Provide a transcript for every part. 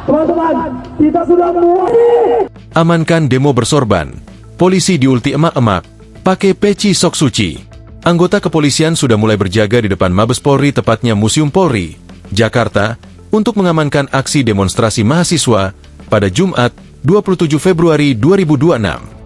Teman-teman, kita sudah mulai. Amankan demo bersorban. Polisi diulti emak-emak, pakai peci sok suci. Anggota kepolisian sudah mulai berjaga di depan Mabes Polri, tepatnya Museum Polri, Jakarta, untuk mengamankan aksi demonstrasi mahasiswa pada Jumat, 27 Februari 2026.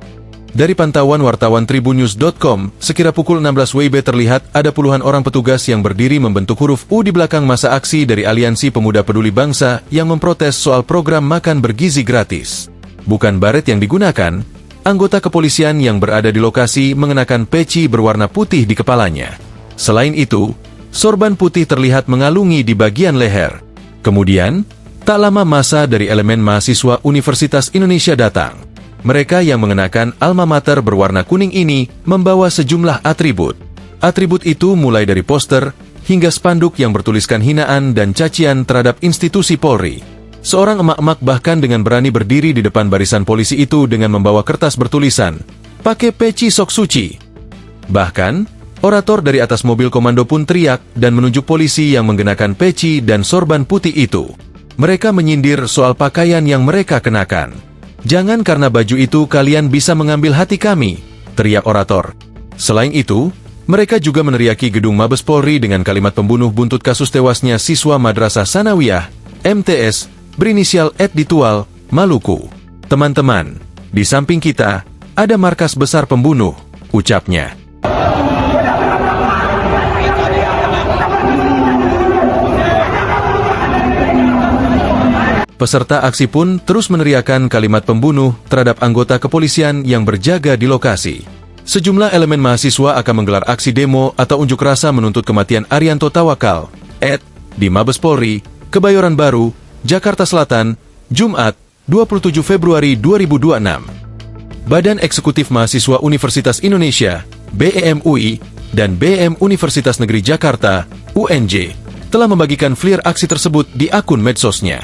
Dari pantauan wartawan tribunnews.com, sekira pukul 16 WIB terlihat ada puluhan orang petugas yang berdiri membentuk huruf U di belakang masa aksi dari Aliansi Pemuda Peduli Bangsa yang memprotes soal program makan bergizi gratis. Bukan baret yang digunakan, anggota kepolisian yang berada di lokasi mengenakan peci berwarna putih di kepalanya. Selain itu, sorban putih terlihat mengalungi di bagian leher. Kemudian, tak lama massa dari elemen mahasiswa Universitas Indonesia datang. Mereka yang mengenakan alma mater berwarna kuning ini membawa sejumlah atribut. Atribut itu mulai dari poster hingga spanduk yang bertuliskan hinaan dan cacian terhadap institusi Polri. Seorang emak-emak bahkan dengan berani berdiri di depan barisan polisi itu dengan membawa kertas bertulisan, "Pakai peci sok suci." Bahkan, orator dari atas mobil komando pun teriak dan menunjuk polisi yang mengenakan peci dan sorban putih itu. Mereka menyindir soal pakaian yang mereka kenakan. "Jangan karena baju itu kalian bisa mengambil hati kami," teriak orator. Selain itu, mereka juga meneriaki gedung Mabes Polri dengan kalimat pembunuh buntut kasus tewasnya siswa Madrasah Sanawiyah, MTS, berinisial Ed di Tual, Maluku. "Teman-teman, di samping kita, ada markas besar pembunuh," ucapnya. Peserta aksi pun terus meneriakkan kalimat pembunuh terhadap anggota kepolisian yang berjaga di lokasi. Sejumlah elemen mahasiswa akan menggelar aksi demo atau unjuk rasa menuntut kematian Arianto Tawakal, Ed, di Mabes Polri, Kebayoran Baru, Jakarta Selatan, Jumat, 27 Februari 2026. Badan Eksekutif Mahasiswa Universitas Indonesia, BEM-UI, dan BEM Universitas Negeri Jakarta, UNJ, telah membagikan flyer aksi tersebut di akun medsosnya.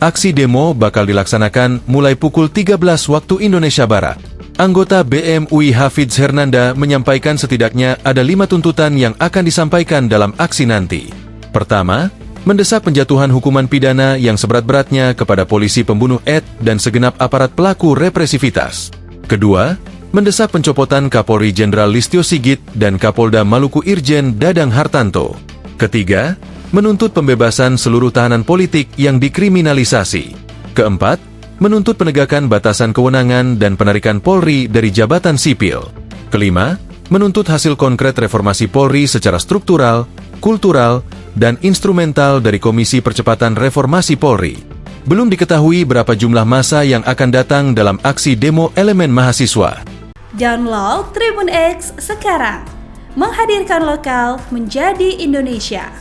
Aksi demo bakal dilaksanakan mulai pukul 13 waktu Indonesia Barat. Anggota BEM-UI Hafidz Hernanda menyampaikan setidaknya ada 5 tuntutan yang akan disampaikan dalam aksi nanti. Pertama, mendesak penjatuhan hukuman pidana yang seberat-beratnya kepada polisi pembunuh Ed dan segenap aparat pelaku represivitas. Kedua, mendesak pencopotan Kapolri Jenderal Listio Sigit dan Kapolda Maluku Irjen Dadang Hartanto. Ketiga, menuntut pembebasan seluruh tahanan politik yang dikriminalisasi. Keempat, menuntut penegakan batasan kewenangan dan penarikan Polri dari jabatan sipil. Kelima, menuntut hasil konkret reformasi Polri secara struktural, kultural, dan instrumental dari Komisi Percepatan Reformasi Polri. Belum diketahui berapa jumlah massa yang akan datang dalam aksi demo elemen mahasiswa. Download Tribun X sekarang, menghadirkan lokal menjadi Indonesia.